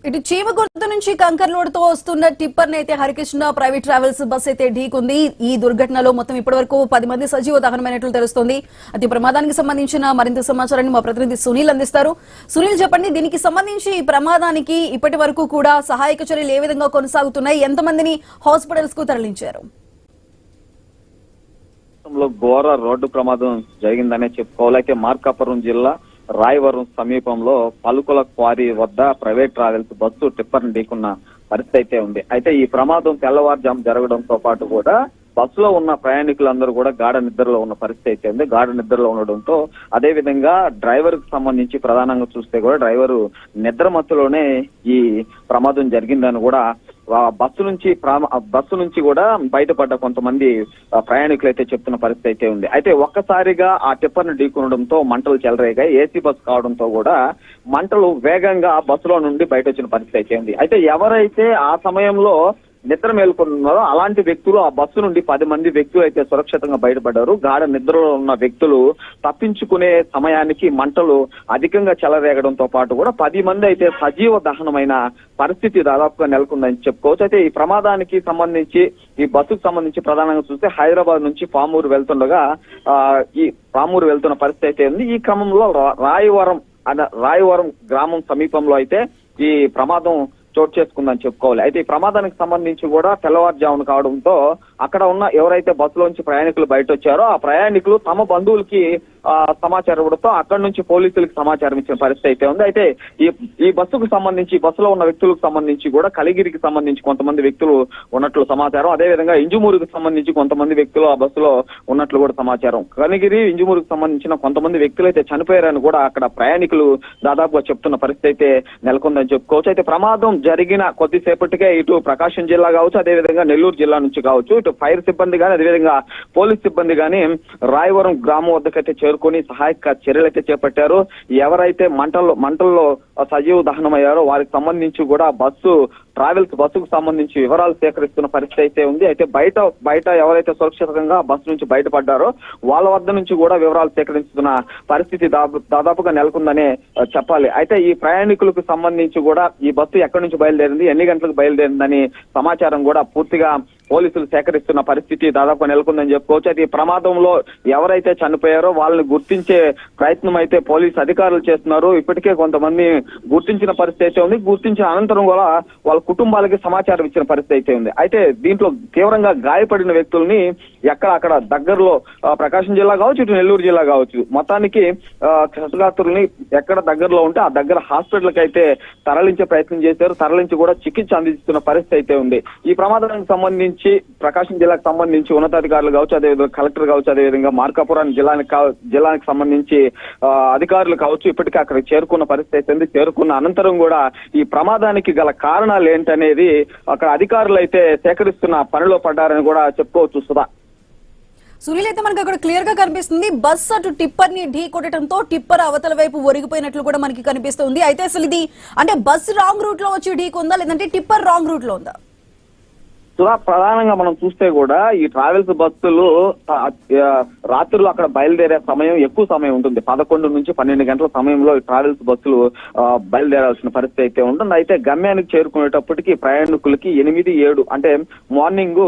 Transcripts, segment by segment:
ఇటు చీమగుర్తు నుంచి కంకర్లోడ్తో వస్తున్న టిప్పర్ అయితే హరికృష్ణ ప్రైవేట్ ట్రావెల్స్ బస్ అయితే ఢీకుంది. ఈ దుర్ఘటనలో మొత్తం ఇప్పటివరకు 10 మంది సజీవ దహనమైనట్లు తెలుస్తోంది. అతి ప్రమాదానికి సంబంధించిన మరింత సమాచారాన్ని మా ప్రతినిధి సునీల్ అందిస్తారు. సునీల్, చెప్పండి, దీనికి సంబంధించి ఈ ప్రమాదానికి ఇప్పటి వరకు కూడా సహాయక చర్యలు ఏ విధంగా కొనసాగుతున్నాయి? ఎంతమందిని హాస్పిటల్స్ కు తరలించారు? ఘోర రోడ్డు ప్రమాదం జరిగిందనే చెప్పుకోవాలి. అయితే మార్కాపురం జిల్లా రాయవరం సమీపంలో పలుకుల క్వారీ వద్ద ప్రైవేట్ ట్రావెల్స్ బస్సు టిప్పర్ని ఢీకున్న పరిస్థితి అయితే ఉంది. అయితే ఈ ప్రమాదం తెల్లవారుజాము జరగడంతో పాటు కూడా బస్సులో ఉన్న ప్రయాణికులందరూ కూడా గాఢ నిద్రలో ఉన్న పరిస్థితి అయితే ఉంది. గాఢ నిద్రలో ఉండడంతో అదే విధంగా డ్రైవర్ కు సంబంధించి ప్రధానంగా చూస్తే కూడా డ్రైవరు నిద్ర మత్తులోనే ఈ ప్రమాదం జరిగిందని కూడా బస్సు నుంచి కూడా బయటపడ్డ కొంతమంది ప్రయాణికులు అయితే చెప్తున్న పరిస్థితి అయితే ఉంది. అయితే ఒక్కసారిగా ఆ టిప్పర్ను ఢీకొనడంతో మంటలు చెలరేగాయి. ఏసీ బస్సు కావడంతో కూడా మంటలు వేగంగా బస్సులో నుండి బయట వచ్చిన పరిస్థితి అయితే ఉంది. అయితే ఎవరైతే ఆ సమయంలో నిద్ర మేల్కొన్నారో అలాంటి వ్యక్తులు ఆ బస్సు నుండి 10 మంది వ్యక్తులు అయితే సురక్షితంగా బయటపడ్డారు. గాఢ నిద్రలో ఉన్న వ్యక్తులు తప్పించుకునే సమయానికి మంటలు అధికంగా చెలరేగడంతో పాటు కూడా 10 మంది అయితే సజీవ దహనమైన పరిస్థితి దాదాపుగా నెలకొందని చెప్పుకోవచ్చు. అయితే ఈ ప్రమాదానికి సంబంధించి ఈ బస్సుకు సంబంధించి ప్రధానంగా చూస్తే హైదరాబాద్ నుంచి పామూరు వెళ్తుండగా ఈ పామూరు వెళ్తున్న పరిస్థితి అయితే ఉంది. ఈ క్రమంలో రాయవరం గ్రామం సమీపంలో అయితే ఈ ప్రమాదం చోటు చేసుకుందని చెప్పుకోవాలి. అయితే ఈ ప్రమాదానికి సంబంధించి కూడా తెల్లవారుజామున కావడంతో అక్కడ ఉన్న ఎవరైతే బస్సులోంచి ప్రయాణికులు బయట వచ్చారో ఆ ప్రయాణికులు తమ బంధువులకి సమాచారం ఇవ్వడంతో అక్కడి నుంచి పోలీసులకు సమాచారం ఇచ్చిన పరిస్థితి అయితే ఉంది. అయితే ఈ బస్సుకు సంబంధించి బస్సులో ఉన్న వ్యక్తులకు సంబంధించి కూడా కలిగిరికి సంబంధించి కొంతమంది వ్యక్తులు ఉన్నట్లు సమాచారం. అదేవిధంగా ఇంజుమూరుకు సంబంధించి కొంతమంది వ్యక్తులు ఆ బస్సులో ఉన్నట్లు కూడా సమాచారం. కనిగిరి ఇంజుమూరుకు సంబంధించిన కొంతమంది వ్యక్తులు అయితే చనిపోయారని కూడా అక్కడ ప్రయాణికులు దాదాపుగా చెప్తున్న పరిస్థితి అయితే నెలకొందని చెప్పుకోవచ్చు. అయితే ప్రమాదం జరిగిన కొద్దిసేపటికే ఇటు ప్రకాశం జిల్లా కావచ్చు, అదేవిధంగా నెల్లూరు జిల్లా నుంచి కావచ్చు, ఇటు ఫైర్ సిబ్బంది కానీ అదేవిధంగా పోలీస్ సిబ్బంది కానీ రాయవరం గ్రామం వద్దకైతే చేరుకొని సహాయక చర్యలు అయితే చేపట్టారు. ఎవరైతే మంటల్లో సజీవ దహనమయ్యారో వారికి సంబంధించి కూడా బస్సుకు సంబంధించి వివరాలు సేకరిస్తున్న పరిస్థితి అయితే ఉంది. అయితే బయట ఎవరైతే సురక్షితంగా బస్సు నుంచి బయటపడ్డారో వాళ్ళ వద్ద నుంచి కూడా వివరాలు సేకరిస్తున్న పరిస్థితి దాదాపుగా నెలకొందనే చెప్పాలి. అయితే ఈ ప్రయాణికులకు సంబంధించి కూడా ఈ బస్సు ఎక్కడి నుంచి బయలుదేరింది, ఎన్ని గంటలకు బయలుదేరిందని సమాచారం కూడా పూర్తిగా పోలీసులు సేకరిస్తున్న పరిస్థితి దాదాపు నెలకొందని చెప్పుకోవచ్చు. అయితే ఈ ప్రమాదంలో ఎవరైతే చనిపోయారో వాళ్ళని గుర్తించే ప్రయత్నం అయితే పోలీసు అధికారులు చేస్తున్నారు. ఇప్పటికే కొంతమంది గుర్తించిన పరిస్థితి అయితే ఉంది. గుర్తించిన అనంతరం కూడా వాళ్ళ కుటుంబాలకి సమాచారం ఇచ్చిన పరిస్థితి అయితే ఉంది. అయితే దీంట్లో తీవ్రంగా గాయపడిన వ్యక్తుల్ని అక్కడ దగ్గరలో ప్రకాశం జిల్లా కావచ్చు, ఇటు నెల్లూరు జిల్లా కావచ్చు, మొత్తానికి క్షతగాత్రుల్ని ఎక్కడ దగ్గరలో ఉంటే ఆ దగ్గర హాస్పిటల్కి అయితే తరలించే ప్రయత్నం చేశారు. తరలించి కూడా చికిత్స అందిస్తున్న పరిస్థితి అయితే ఉంది. ఈ ప్రమాదానికి సంబంధించి ప్రకాశం జిల్లాకు సంబంధించి ఉన్నతాధికారులు కావచ్చు, అదేవిధంగా కలెక్టర్ కావచ్చు, అదేవిధంగా మార్కాపురం జిల్లానికి సంబంధించి అధికారులు కావచ్చు ఇప్పటికీ అక్కడికి చేరుకున్న పరిస్థితి అయితే చేరుకున్న అనంతరం కూడా ఈ ప్రమాదానికి గల కారణాలు ఏంటనేది అక్కడ అధికారులు అయితే సేకరిస్తున్న పనిలో పడ్డారని కూడా చెప్పుకోవచ్చు. సుధా, సునీల్, అయితే మనకి అక్కడ క్లియర్ గా కనిపిస్తుంది బస్ అటు టిప్పర్ ని ఢీ కొట్టడంతో టిప్పర్ అవతల వైపు ఒరిగిపోయినట్లు కూడా మనకి కనిపిస్తుంది. అయితే అసలు ఇది అంటే బస్ రాంగ్ రూట్ లో వచ్చి ఢీకొందా లేదంటే టిప్పర్ రాంగ్ రూట్ లో ఉందా? ప్రధానంగా మనం చూస్తే కూడా ఈ ట్రావెల్స్ బస్సులు రాత్రులు అక్కడ బయలుదేరే సమయం ఎక్కువ సమయం ఉంటుంది. 11 నుంచి 12 గంటల సమయంలో ఈ ట్రావెల్స్ బస్సులు బయలుదేరాల్సిన పరిస్థితి అయితే ఉంటుంది. అయితే గమ్యానికి చేరుకునేటప్పటికి ప్రయాణికులకి 8, 7 అంటే మార్నింగ్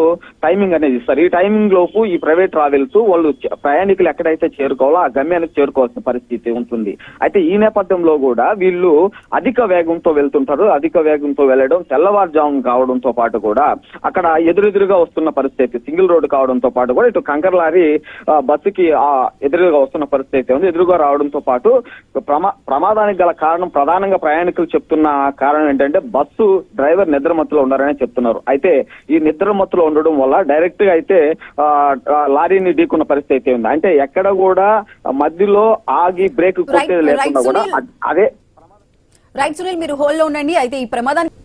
టైమింగ్ అనేది ఇస్తారు. ఈ టైమింగ్ లోపు ఈ ప్రైవేట్ ట్రావెల్స్ వాళ్ళు ప్రయాణికులు ఎక్కడైతే చేరుకోవాలో ఆ గమ్యానికి చేరుకోవాల్సిన పరిస్థితి ఉంటుంది. అయితే ఈ నేపథ్యంలో కూడా వీళ్ళు అధిక వేగంతో వెళ్తుంటారు. అధిక వేగంతో వెళ్ళడం తెల్లవారుజాము కావడంతో పాటు కూడా అక్కడ ఎదురెదురుగా వస్తున్న పరిస్థితి, సింగిల్ రోడ్డు కావడంతో పాటు కూడా ఇటు కంకర్ లారీ బస్సుకి ఎదురుగా వస్తున్న పరిస్థితి ఉంది. ఎదురుగా రావడంతో పాటు ప్రమాదానికి గల కారణం ప్రధానంగా ప్రయాణికులు చెప్తున్న కారణం ఏంటంటే బస్సు డ్రైవర్ నిద్రమత్తులో ఉన్నారని చెప్తున్నారు. అయితే ఈ నిద్రమత్తులో ఉండడం వల్ల డైరెక్ట్ గా అయితే లారీని ఢీకున్న పరిస్థితి అయితే ఉంది. అంటే ఎక్కడ కూడా మధ్యలో ఆగి బ్రేక్ కొట్టేది లేకుండా కూడా అదే రైట్. సునీల్, మీరు హోల్డ్ లో ఉండండి. అయితే ఈ ప్రమాదాన్ని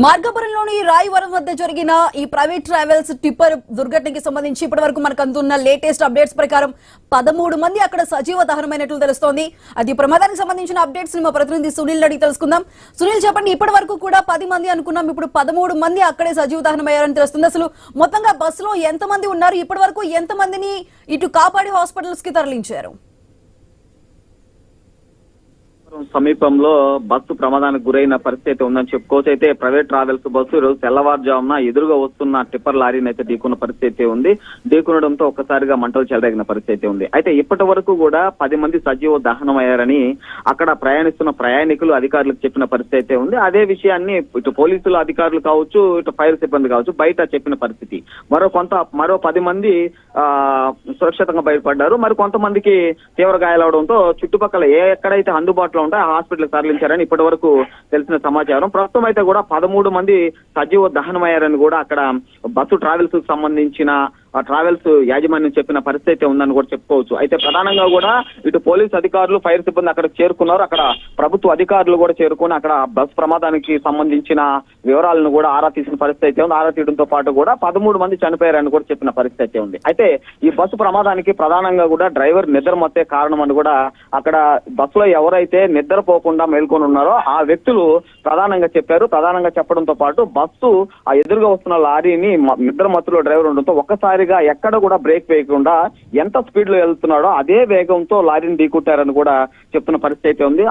మార్కాపురంలోని రాయవరం వద్ద జరిగిన ఈ ప్రైవేట్ ట్రావెల్స్ టిప్పర్ దుర్ఘటనకి సంబంధించి ఇప్పటి వరకు మనకు అందున్న లేటెస్ట్ అప్డేట్స్ ప్రకారం 13 మంది అక్కడ సజీవ దహనమైనట్లు తెలుస్తోంది. అది ప్రమాదానికి సంబంధించిన అప్డేట్స్ ని మా ప్రతినిధి సునీల్ అడిగి తెలుసుకుందాం. సునీల్, చెప్పండి, ఇప్పటి వరకు కూడా 10 మంది అనుకున్నాం, ఇప్పుడు 13 మంది అక్కడే సజీవ దహనమయ్యారని తెలుస్తుంది. అసలు మొత్తంగా బస్సులో ఎంతమంది ఉన్నారు, ఇప్పటి వరకు ఎంతమందిని ఇటు కాపాడి హాస్పిటల్స్ కి తరలించారు? సమీపంలో బస్సు ప్రమాదానికి గురైన పరిస్థితి ఉందని చెప్పుకోవచ్చు. అయితే ప్రైవేట్ ట్రావెల్స్ బస్సు ఈరోజు తెల్లవారుజామున ఎదురుగా వస్తున్న టిప్పర్ లారీని అయితే ఢీకున్న పరిస్థితి ఉంది. ఢీకునడంతో ఒక్కసారిగా మంటలు చెలరేగిన పరిస్థితి ఉంది. అయితే ఇప్పటి వరకు కూడా 10 మంది సజీవ దహనమయ్యారని అక్కడ ప్రయాణిస్తున్న ప్రయాణికులు అధికారులకు చెప్పిన పరిస్థితి ఉంది. అదే విషయాన్ని ఇటు పోలీసులు అధికారులు కావచ్చు, ఇటు ఫైర్ సిబ్బంది కావచ్చు బయట చెప్పిన పరిస్థితి. మరో 10 మంది సురక్షితంగా బయటపడ్డారు. మరి కొంతమందికి తీవ్ర గాయాలవడంతో చుట్టుపక్కల ఎక్కడైతే అందుబాటులో ఉంటాయో ఆ హాస్పిటల్ తరలించారని ఇప్పటి వరకు తెలిసిన సమాచారం. ప్రస్తుతం అయితే కూడా 13 మంది సజీవ దహనమయ్యారని కూడా అక్కడ బస్సు ట్రావెల్స్ కు సంబంధించిన ట్రావెల్స్ యాజమాన్యం చెప్పిన పరిస్థితి ఉందని కూడా చెప్పుకోవచ్చు. అయితే ప్రధానంగా కూడా ఇటు పోలీస్ అధికారులు ఫైర్ సిబ్బంది అక్కడ చేరుకున్నారు. అక్కడ ప్రభుత్వ అధికారులు కూడా చేరుకుని అక్కడ బస్ ప్రమాదానికి సంబంధించిన వివరాలను కూడా ఆరా తీసిన పరిస్థితి ఉంది. ఆరా తీయడంతో పాటు కూడా 13 మంది చనిపోయారని కూడా చెప్పిన పరిస్థితి ఉంది. అయితే ఈ బస్సు ప్రమాదానికి ప్రధానంగా కూడా డ్రైవర్ నిద్రమత్తే కారణం అని కూడా అక్కడ బస్సులో ఎవరైతే నిద్రపోకుండా మేల్కొని ఉన్నారో ఆ వ్యక్తులు ప్రధానంగా చెప్పారు. ప్రధానంగా చెప్పడంతో పాటు బస్సు ఆ ఎదురుగా వస్తున్న లారీని నిద్రమత్తులో డ్రైవర్ ఉండడంతో ఒక్కసారిగా ఎక్కడ కూడా బ్రేక్ వేయకుండా ఎంత స్పీడ్ లో వెళ్తున్నాడో అదే వేగంతో లారీని ఢీకొట్టారని కూడా చెప్తున్న పరిస్థితి ఉంది.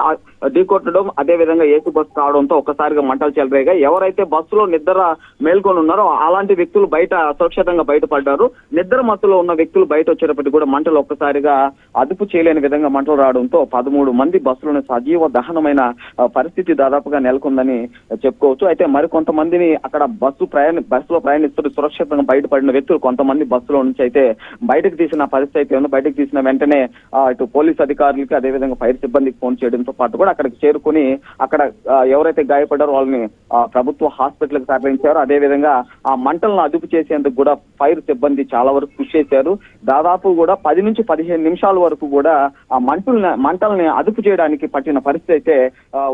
ఢీకొట్టడం అదే విధంగా ఏసీ బస్సు కావడంతో ఒక్కసారిగా మంటలు చెలరేగా ఎవరైతే బస్సులో నిద్ర మేల్కొని ఉన్నారో అలాంటి వ్యక్తులు బయట సురక్షితంగా బయటపడ్డారు. నిద్ర మత్తులో ఉన్న వ్యక్తులు బయట వచ్చేటప్పటికి కూడా మంటలు ఒక్కసారిగా అదుపు చేయలేని విధంగా మంటలు రావడంతో 13 మంది బస్సులోని సజీవ దహనమైన పరిస్థితి దాదాపుగా నెలకొందని చెప్పుకోవచ్చు. అయితే మరికొంతమందిని అక్కడ బస్సులో ప్రయాణిస్తూ సురక్షితంగా బయటపడిన వ్యక్తులు కొంతమంది బస్సులో నుంచి అయితే బయటకు తీసిన పరిస్థితి ఉంది. బయటకు తీసిన వెంటనే ఇటు పోలీస్ అధికారులకి అదేవిధంగా ఫైర్ సిబ్బందికి ఫోన్ చేయడంతో పాటు కూడా అక్కడికి చేరుకుని అక్కడ ఎవరైతే గాయపడ్డారో వాళ్ళని ప్రభుత్వ హాస్పిటల్ కి తరలించారు. అదేవిధంగా ఆ మంటలను అదుపు చేసేందుకు కూడా ఫైర్ సిబ్బంది చాలా వరకు కృషి చేశారు. దాదాపు కూడా 10 నుంచి 15 నిమిషాల వరకు కూడా ఆ మంటల్ని అదుపు చేయడానికి పట్టిన పరిస్థితి అయితే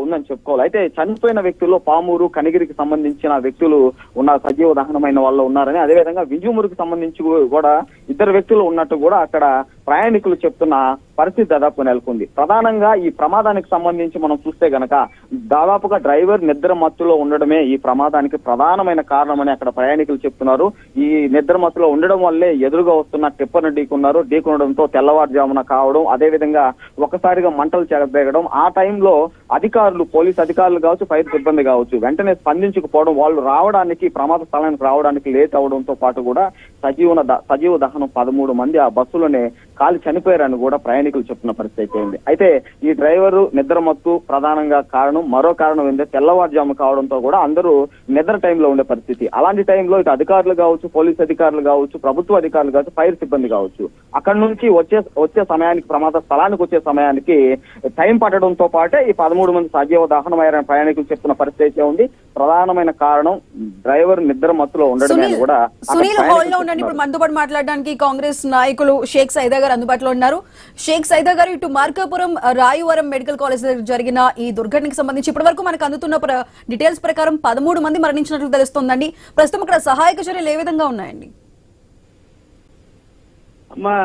ఉందని చెప్పుకోవాలి. అయితే చనిపోయిన వ్యక్తుల్లో పామూరు కనిగిరికి సంబంధించిన వ్యక్తులు ఉన్న సజీవ దహనమైన వాళ్ళు ఉన్నారని, అదేవిధంగా వింజమూరుకు సంబంధించి కూడా 2 వ్యక్తులు ఉన్నట్టు కూడా అక్కడ ప్రయాణికులు చెప్తున్న పరిస్థితి దాదాపు నెలకొంది. ప్రధానంగా ఈ ప్రమాదానికి సంబంధించి మనం చూస్తే గనక దాదాపుగా డ్రైవర్ నిద్ర మత్తులో ఉండడమే ఈ ప్రమాదానికి ప్రధానమైన కారణమని అక్కడ ప్రయాణికులు చెప్తున్నారు. ఈ నిద్ర మత్తులో ఉండడం వల్లే ఎదురుగా వస్తున్న టిప్పర్ను ఢీకొనడంతో తెల్లవారుజామున కావడం, అదేవిధంగా ఒకసారిగా మంటలు చెలరేగడం. ఆ టైంలో అధికారులు, పోలీస్ అధికారులు కావచ్చు, ఫైర్ సిబ్బంది కావచ్చు వెంటనే స్పందించకపోవడం, వాళ్ళు రావడానికి ప్రమాద స్థలానికి రావడానికి లేట్ అవడంతో పాటు కూడా సజీవ దహనం 13 మంది ఆ బస్సులోనే కాలి చనిపోయారని కూడా ప్రయాణికులు చెప్తున్న పరిస్థితి ఉంది. అయితే ఈ డ్రైవరు నిద్రమత్తు ప్రధానంగా కారణం. మరో కారణం ఏంటంటే తెల్లవారుజాము కావడంతో కూడా అందరూ నిద్ర టైంలో ఉండే పరిస్థితి. అలాంటి టైంలో ఇటు అధికారులు కావచ్చు, పోలీస్ అధికారులు కావచ్చు, ప్రభుత్వ అధికారులు కావచ్చు, ఫైర్ సిబ్బంది కావచ్చు అక్కడి నుంచి వచ్చే సమయానికి, ప్రమాద స్థలానికి వచ్చే సమయానికి టైం పట్టడంతో పాటే ఈ 13 మంది సజీవ దహనమయ్యారని ప్రయాణికులు చెప్తున్న పరిస్థితి ఉంది. ప్రధానమైన కారణం డ్రైవర్ నిద్ర మత్తులో ఉండడమే అని కూడా. సునీల్ హోల్డ్ లో ఉండండి. ఇప్పుడు మనతో పాటు మాట్లాడడానికి కాంగ్రెస్ నాయకులు షేక్ సైదా గారు అందుబాటులో ఉన్నారు. షేక్ సైదా గారు, ఇటు మార్కాపురం రాయవరం మెడికల్ కాలేజ్ దగ్గర జరిగిన ఈ దుర్ఘటనకు సంబంధించి ఇప్పటి వరకు మనకు అందుతున్న డీటెయిల్స్ ప్రకారం 13 మంది మరణించినట్లు తెలుస్తోందండి. ప్రస్తుతం అక్కడ సహాయక చర్యలు ఏ విధంగా ఉన్నాయండి? అమ్మా,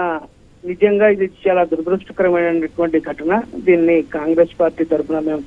నిజంగా ఇది చాలా దురదృష్టకరమైనటువంటి ఘటన. దీన్ని కాంగ్రెస్ పార్టీ తరఫున మేము